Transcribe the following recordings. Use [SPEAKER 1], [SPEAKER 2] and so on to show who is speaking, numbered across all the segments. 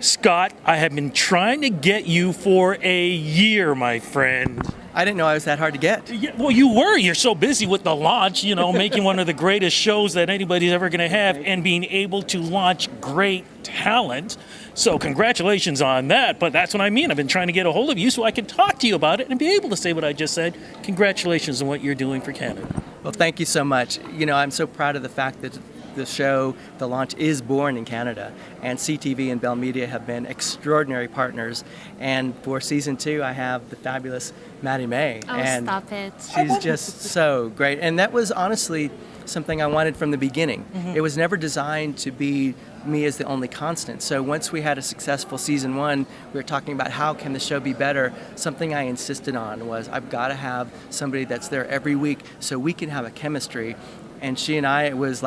[SPEAKER 1] Scott, I have been trying to get you for a year, my friend.
[SPEAKER 2] I didn't know I was that hard to get.
[SPEAKER 1] Yeah, well, you were. You're so busy with the launch, making one of the greatest shows that anybody's ever going to have and being able to launch great talent. So congratulations on that. But that's what I mean. I've been trying to get a hold of you so I can talk to you about it and be able to say what I just said. Congratulations on what you're doing for Canada.
[SPEAKER 2] Well, thank you so much. I'm so proud of the fact that the show, the launch, is born in Canada. And CTV and Bell Media have been extraordinary partners. And for season 2, I have the fabulous Marie-Mai.
[SPEAKER 3] Oh,
[SPEAKER 2] and
[SPEAKER 3] stop it.
[SPEAKER 2] She's just so great. And that was honestly something I wanted from the beginning. Mm-hmm. It was never designed to be me as the only constant. So once we had a successful season 1, we were talking about how can the show be better. Something I insisted on was I've got to have somebody that's there every week so we can have a chemistry. And she and I, it was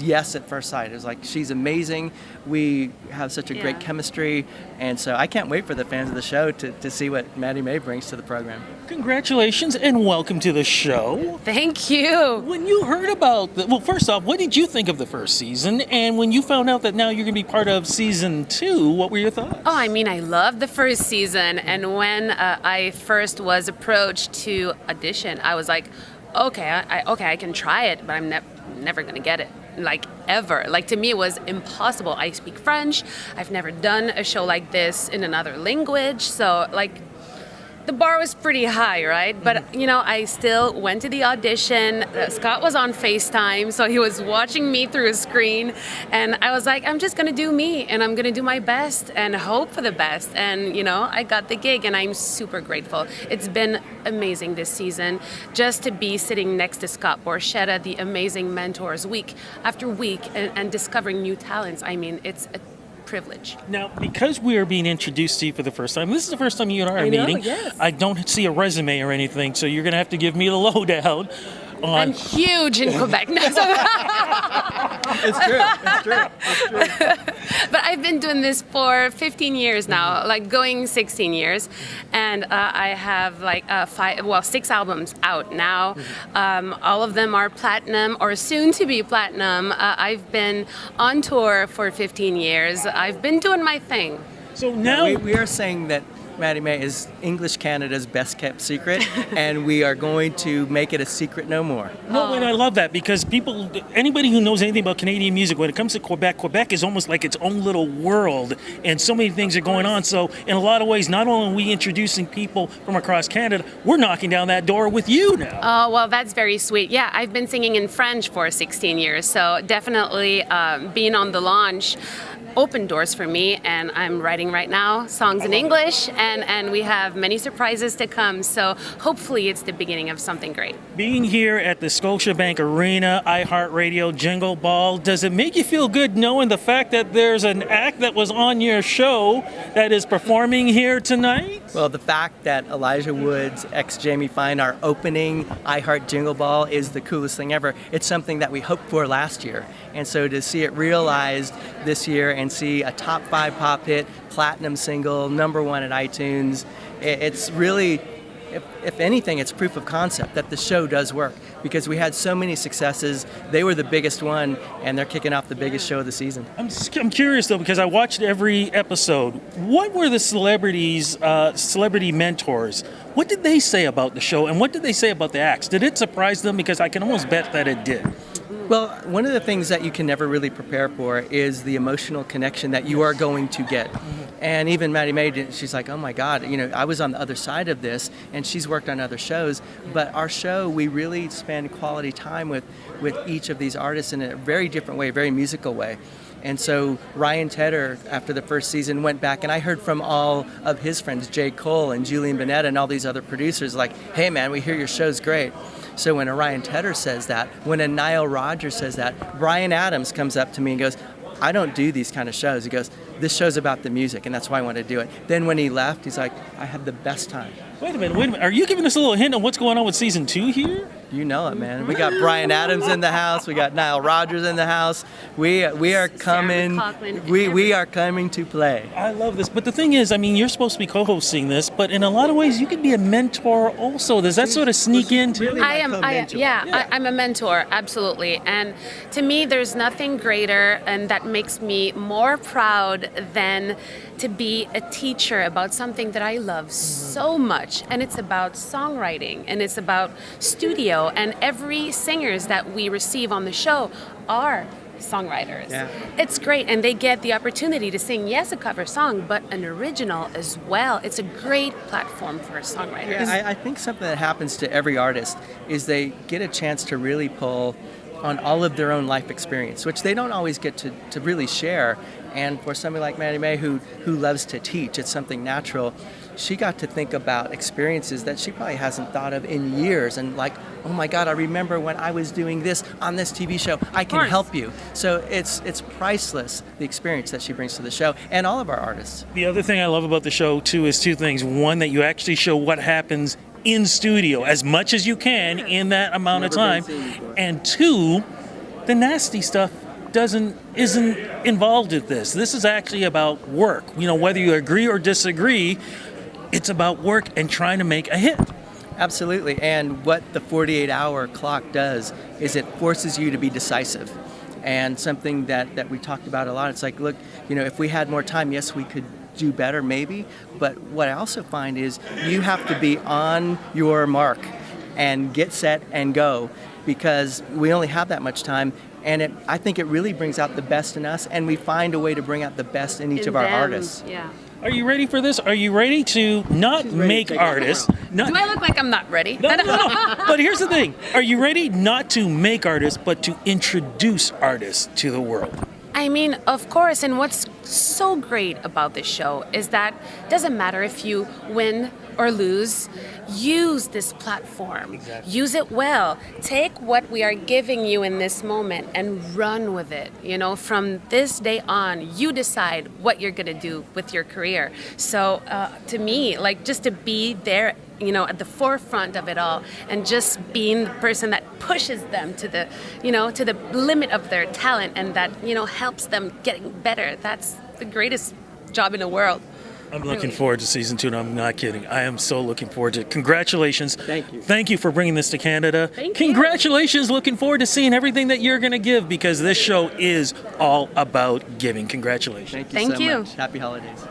[SPEAKER 2] yes at first sight. It was like, she's amazing. We have such a great chemistry. And so I can't wait for the fans of the show to see what Marie-Mai brings to the program.
[SPEAKER 1] Congratulations and welcome to the show.
[SPEAKER 3] Thank you.
[SPEAKER 1] When you heard about well, first off, what did you think of the first season? And when you found out that now you're going to be part of season 2, what were your thoughts?
[SPEAKER 3] Oh, I mean, I loved the first season. And when I first was approached to audition, I was like, okay, I can try it, but I'm never going to get it, ever. To me, it was impossible. I speak French. I've never done a show like this in another language. So, the bar was pretty high, right? But, I still went to the audition. Scott was on FaceTime, so he was watching me through a screen. And I was like, I'm just going to do me, and I'm going to do my best and hope for the best. And, I got the gig, and I'm super grateful. It's been amazing this season just to be sitting next to Scott Borchetta, the amazing mentors, week after week, and discovering new talents. I mean, it's a privilege.
[SPEAKER 1] Now, because we are being introduced to you for the first time, this is the first time you and I are meeting.
[SPEAKER 3] Yes.
[SPEAKER 1] I don't see a resume or anything, so you're going to have to give me the lowdown.
[SPEAKER 3] I'm huge in Quebec.
[SPEAKER 2] It's true.
[SPEAKER 3] But I've been doing this for 15 years now, going 16 years. And I have 6 albums out now. All of them are platinum or soon to be platinum. I've been on tour for 15 years. I've been doing my thing.
[SPEAKER 1] So now
[SPEAKER 2] we are saying that Marie-Mai is English Canada's best kept secret, and we are going to make it a secret no more.
[SPEAKER 1] No, and I love that because anybody who knows anything about Canadian music, when it comes to Quebec is almost like its own little world, and so many things are going on. So in a lot of ways, not only are we introducing people from across Canada, we're knocking down that door with you now.
[SPEAKER 3] Oh, well, that's very sweet. Yeah, I've been singing in French for 16 years, so definitely being on the launch opened doors for me, and I'm writing right now songs in English, and we have many surprises to come, so hopefully it's the beginning of something great.
[SPEAKER 1] Being here at the Scotiabank Arena, iHeartRadio Jingle Ball, does it make you feel good knowing the fact that there's an act that was on your show that is performing here tonight?
[SPEAKER 2] Well, the fact that Elijah Wood's ex-Jamie Fine, our opening iHeart Jingle Ball, is the coolest thing ever. It's something that we hoped for last year. And so to see it realized this year and see a top 5 pop hit, platinum single, #1 at iTunes, it's really, if anything, it's proof of concept that the show does work, because we had so many successes. They were the biggest one, and they're kicking off the biggest show of the season.
[SPEAKER 1] I'm curious, though, because I watched every episode. What were the celebrity mentors? What did they say about the show, and what did they say about the acts? Did it surprise them? Because I can almost bet that it did.
[SPEAKER 2] Well, one of the things that you can never really prepare for is the emotional connection that you are going to get. And even Marie-Mai, she's like, oh my God, I was on the other side of this, and she's worked on other shows. But our show, we really spend quality time with each of these artists in a very different way, a very musical way. And so Ryan Tedder, after the first season, went back, and I heard from all of his friends, J. Cole and Julian Bennett and all these other producers, like, hey man, we hear your show's great. So when a Ryan Tedder says that, when a Nile Rodgers says that, Bryan Adams comes up to me and goes, I don't do these kind of shows. He goes, this show's about the music, and that's why I want to do it. Then when he left, he's like, I had the best time.
[SPEAKER 1] Wait a minute. Are you giving us a little hint on what's going on with season 2 here?
[SPEAKER 2] You know it, man. We got Brian Adams in the house. We got Nile Rodgers in the house. We are coming. We are coming to play.
[SPEAKER 1] I love this. But the thing is, I mean, you're supposed to be co-hosting this, but in a lot of ways, you could be a mentor also. Does that sort of sneak into?
[SPEAKER 2] Really
[SPEAKER 3] I'm a mentor, absolutely. And to me, there's nothing greater and that makes me more proud than to be a teacher about something that I love so much. And it's about songwriting and it's about studio. And every singers that we receive on the show are songwriters.
[SPEAKER 2] Yeah.
[SPEAKER 3] It's great, and they get the opportunity to sing, yes, a cover song, but an original as well. It's a great platform for songwriters.
[SPEAKER 2] I think something that happens to every artist is they get a chance to really pull on all of their own life experience, which they don't always get to really share. And for somebody like Marie-Mai who loves to teach, it's something natural. She got to think about experiences that she probably hasn't thought of in years, and like, oh my God, I remember when I was doing this on this TV show. I can help you. So it's priceless, the experience that she brings to the show, and all of our artists.
[SPEAKER 1] The other thing I love about the show too is two things. One, that you actually show what happens in studio as much as you can in that amount of time, and two, the nasty stuff isn't involved with this. This is actually about work. You know, whether you agree or disagree, it's about work and trying to make a hit.
[SPEAKER 2] Absolutely. And what the 48-hour clock does is it forces you to be decisive. And something that we talked about a lot, it's like, look, you know, if we had more time, yes, we could do better maybe. But what I also find is you have to be on your mark and get set and go, because we only have that much time. And I think it really brings out the best in us, and we find a way to bring out the best in each of our artists.
[SPEAKER 3] Yeah.
[SPEAKER 1] Are you ready for this? Are you ready to not make artists?
[SPEAKER 3] Do I look like I'm not ready?
[SPEAKER 1] No. But here's the thing. Are you ready not to make artists, but to introduce artists to the world?
[SPEAKER 3] I mean, of course, and what's so great about this show is that it doesn't matter if you win or lose, use this platform.
[SPEAKER 1] Exactly.
[SPEAKER 3] Use it well. Take what we are giving you in this moment and run with it. You know, from this day on, you decide what you're going to do with your career. So to me, like, just to be there, you know, at the forefront of it all, and just being the person that pushes them to the, you know, to the limit of their talent, and that, you know, helps them getting better. That's the greatest job in the world.
[SPEAKER 1] I'm looking forward to season 2, and I'm not kidding. I am so looking forward to it. Congratulations.
[SPEAKER 2] Thank you.
[SPEAKER 1] Thank you for bringing this to Canada.
[SPEAKER 3] Thank you.
[SPEAKER 1] Congratulations. Looking forward to seeing everything that you're going to give, because this show is all about giving. Congratulations.
[SPEAKER 2] Thank you
[SPEAKER 3] Thank
[SPEAKER 2] so
[SPEAKER 3] you.
[SPEAKER 2] much. Happy holidays.